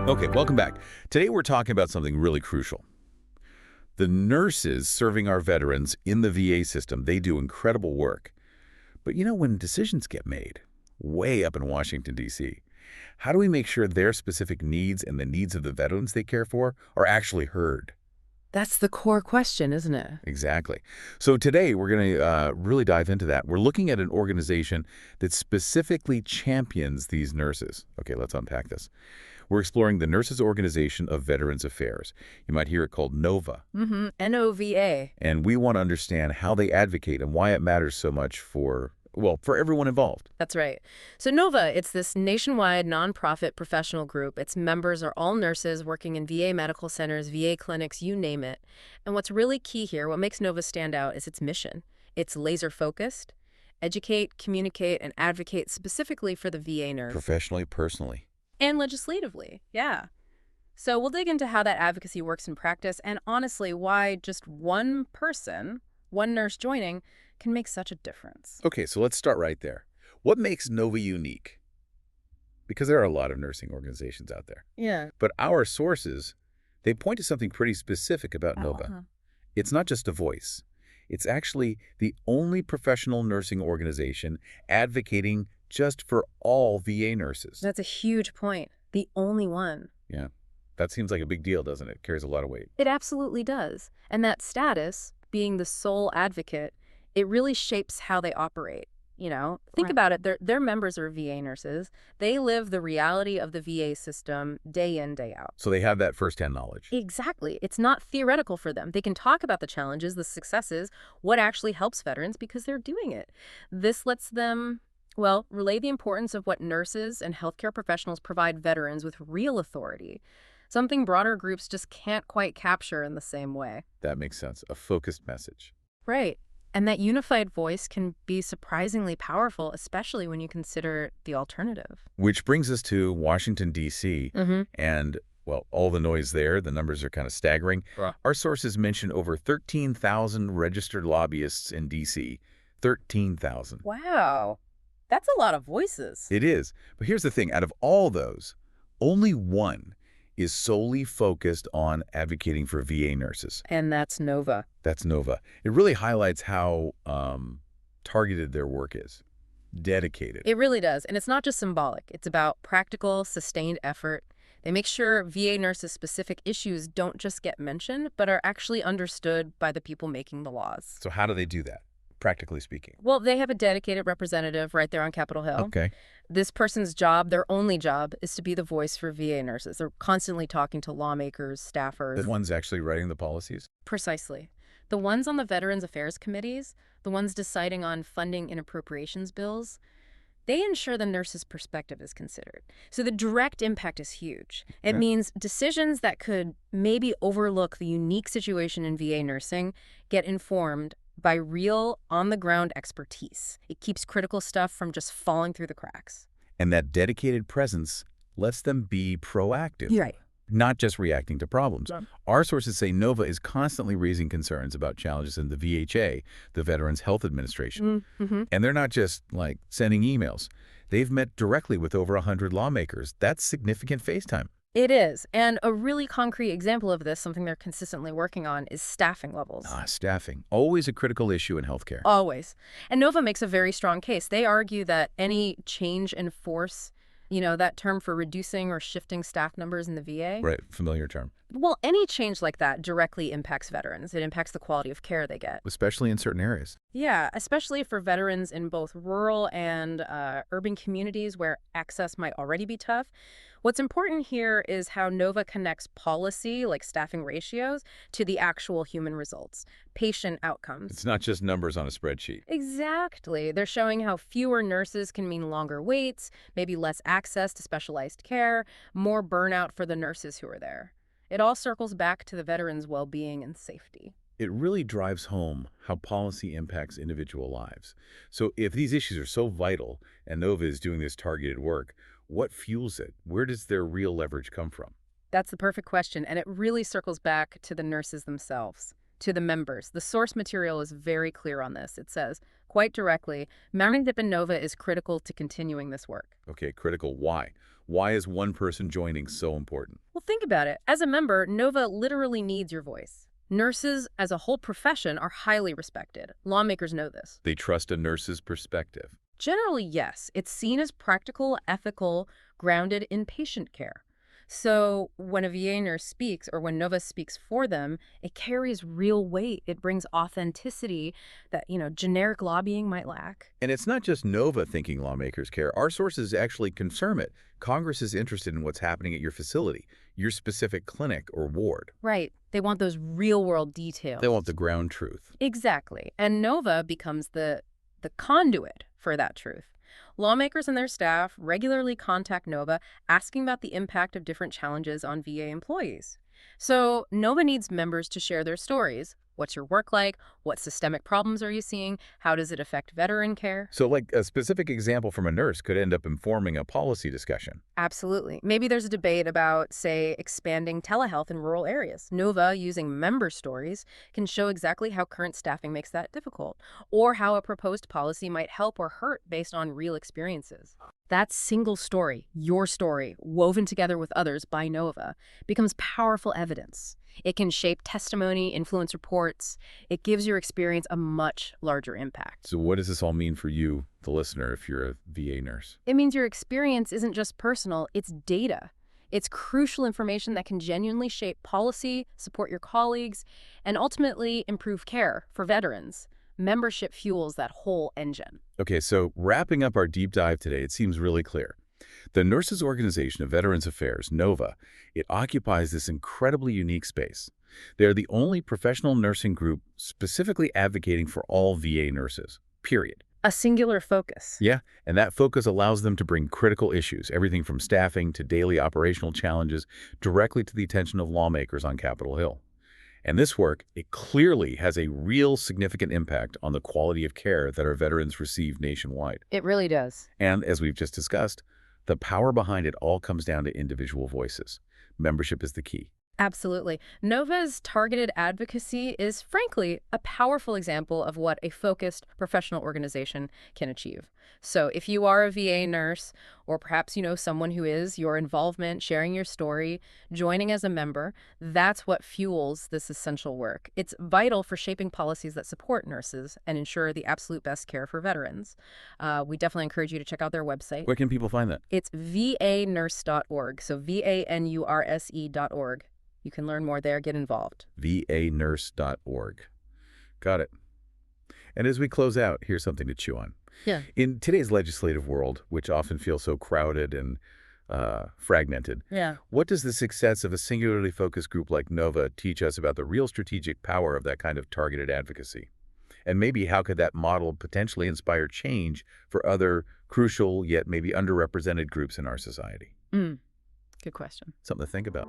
Okay, welcome back. Today we're talking about something really crucial. The nurses serving our veterans in the VA system, they do incredible work. But when decisions get made, way up in Washington, D.C., how do we make sure their specific needs and the needs of the veterans they care for are actually heard? That's the core question, isn't it? Exactly. So today we're going to really dive into that. We're looking at an organization that specifically champions these nurses. Okay, let's unpack this. We're exploring the Nurses Organization of Veterans Affairs. You might hear it called NOVA. NOVA. And we want to understand how they advocate and why it matters so much for everyone involved. That's right. So NOVA, it's this nationwide nonprofit professional group. Its members are all nurses working in VA medical centers, VA clinics, you name it. And what's really key here, what makes NOVA stand out is its mission. It's laser-focused, educate, communicate, and advocate specifically for the VA nurse. Professionally, personally. And legislatively, yeah. So we'll dig into how that advocacy works in practice and honestly why just one person, one nurse joining, can make such a difference. Okay, so let's start right there. What makes NOVA unique? Because there are a lot of nursing organizations out there. Yeah. But our sources, they point to something pretty specific about NOVA. It's not just a voice. It's actually the only professional nursing organization advocating just for all VA nurses. That's a huge point. The only one. Yeah, that seems like a big deal, doesn't it? Carries a lot of weight. It absolutely does. And that status, being the sole advocate, it really shapes how they operate. Think Right. about it. Their members are VA nurses. They live the reality of the VA system day in, day out. So they have that firsthand knowledge. Exactly. It's not theoretical for them. They can talk about the challenges, the successes, what actually helps veterans because they're doing it. This lets them, relay the importance of what nurses and healthcare professionals provide veterans with real authority, something broader groups just can't quite capture in the same way. That makes sense. A focused message. Right. And that unified voice can be surprisingly powerful, especially when you consider the alternative. Which brings us to Washington, D.C. And, all the noise there, the numbers are kind of staggering. Right. Our sources mention over 13,000 registered lobbyists in D.C. 13,000. Wow. That's a lot of voices. It is. But here's the thing. Out of all those, only one is solely focused on advocating for VA nurses. And that's NOVA. That's NOVA. It really highlights how targeted their work is. Dedicated. It really does. And it's not just symbolic. It's about practical, sustained effort. They make sure VA nurses' specific issues don't just get mentioned, but are actually understood by the people making the laws. So how do they do that, practically speaking? Well, they have a dedicated representative right there on Capitol Hill. Okay. This person's job, their only job, is to be the voice for VA nurses. They're constantly talking to lawmakers, staffers. The one's actually writing the policies? Precisely. The ones on the Veterans Affairs committees, the ones deciding on funding and appropriations bills, they ensure the nurse's perspective is considered. So the direct impact is huge. It Okay. means decisions that could maybe overlook the unique situation in VA nursing get informed by real, on-the-ground expertise. It keeps critical stuff from just falling through the cracks. And that dedicated presence lets them be proactive. You're right. Not just reacting to problems. Right. Our sources say NOVA is constantly raising concerns about challenges in the VHA, the Veterans Health Administration. And they're not just, sending emails. They've met directly with over 100 lawmakers. That's significant face time. It is. And a really concrete example of this, something they're consistently working on, is staffing levels. Staffing. Always a critical issue in healthcare. Always. And NOVA makes a very strong case. They argue that any change in force, that term for reducing or shifting staff numbers in the VA, Right, familiar term. well, any change like that directly impacts veterans. It impacts the quality of care they get. Especially in certain areas. Yeah, especially for veterans in both rural and urban communities where access might already be tough. What's important here is how NOVA connects policy, like staffing ratios, to the actual human results, patient outcomes. It's not just numbers on a spreadsheet. Exactly. They're showing how fewer nurses can mean longer waits, maybe less access to specialized care, more burnout for the nurses who are there. It all circles back to the veterans' well-being and safety. It really drives home how policy impacts individual lives. So if these issues are so vital and NOVA is doing this targeted work, what fuels it? Where does their real leverage come from? That's the perfect question, and it really circles back to the nurses themselves. to the members. The source material is very clear on this. It says, quite directly, membership in NOVA is critical to continuing this work. Okay, critical. Why? Why is one person joining so important? Well, think about it. As a member, NOVA literally needs your voice. Nurses, as a whole profession, are highly respected. Lawmakers know this. They trust a nurse's perspective. Generally, yes. It's seen as practical, ethical, grounded in patient care. So when a VA nurse speaks or when NOVA speaks for them, it carries real weight. It brings authenticity that, generic lobbying might lack. And it's not just NOVA thinking lawmakers care. Our sources actually confirm it. Congress is interested in what's happening at your facility, your specific clinic or ward. Right. They want those real-world details. They want the ground truth. Exactly. And NOVA becomes the conduit for that truth. Lawmakers and their staff regularly contact NOVA asking about the impact of different challenges on VA employees. So NOVA needs members to share their stories. What's your work like? What systemic problems are you seeing? How does it affect veteran care? So like a specific example from a nurse could end up informing a policy discussion. Absolutely. Maybe there's a debate about, say, expanding telehealth in rural areas. NOVA, using member stories, can show exactly how current staffing makes that difficult, or how a proposed policy might help or hurt based on real experiences. That single story, your story, woven together with others by NOVA, becomes powerful evidence. It can shape testimony, influence reports. It gives your experience a much larger impact. So what does this all mean for you, the listener, if you're a VA nurse? It means your experience isn't just personal, it's data. It's crucial information that can genuinely shape policy, support your colleagues, and ultimately improve care for veterans. Membership fuels that whole engine. Okay, so wrapping up our deep dive today, it seems really clear. The Nurses Organization of Veterans Affairs, NOVA, it occupies this incredibly unique space. They're the only professional nursing group specifically advocating for all VA nurses, period. A singular focus. Yeah, and that focus allows them to bring critical issues, everything from staffing to daily operational challenges, directly to the attention of lawmakers on Capitol Hill. And this work, it clearly has a real significant impact on the quality of care that our veterans receive nationwide. It really does. And as we've just discussed, the power behind it all comes down to individual voices. Membership is the key. Absolutely. NOVA's targeted advocacy is, frankly, a powerful example of what a focused professional organization can achieve. So if you are a VA nurse, or perhaps you know someone who is, your involvement, sharing your story, joining as a member, that's what fuels this essential work. It's vital for shaping policies that support nurses and ensure the absolute best care for veterans. We definitely encourage you to check out their website. Where can people find that? It's vanurse.org, so vanurse.org. You can learn more there, get involved. vanurse.org. Got it. And as we close out, here's something to chew on. Yeah. In today's legislative world, which often feels so crowded and fragmented, what does the success of a singularly focused group like NOVA teach us about the real strategic power of that kind of targeted advocacy? And maybe how could that model potentially inspire change for other crucial yet maybe underrepresented groups in our society? Good question. Something to think about.